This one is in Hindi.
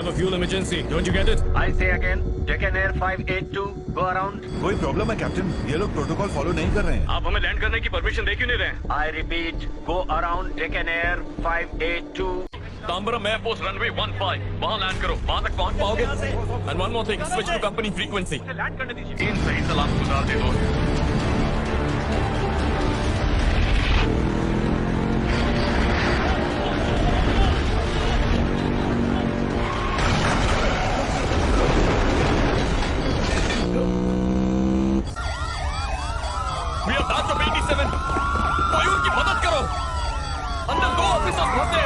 have a fuel emergency. Don't you get it? I say again, Deccan Air 582, go around. कोई प्रॉब्लम है कैप्टन? ये लोग प्रोटोकॉल फॉलो नहीं कर रहे हैं। आप हमें लैंड करने की परमिशन दे क्यों नहीं रहे? I repeat, go around Deccan Air 582. Tambaram airport runway 15 वहाँ लैंड करो। वहाँ तक पहुँच पाओगे? And one more thing, switch to company frequency. Land करने दीजिए। इन सही सलामत गुजार दे दोस्त। We are back to 87. मयूर की मदद करो। अंदर दो ऑफिसर्स फंसे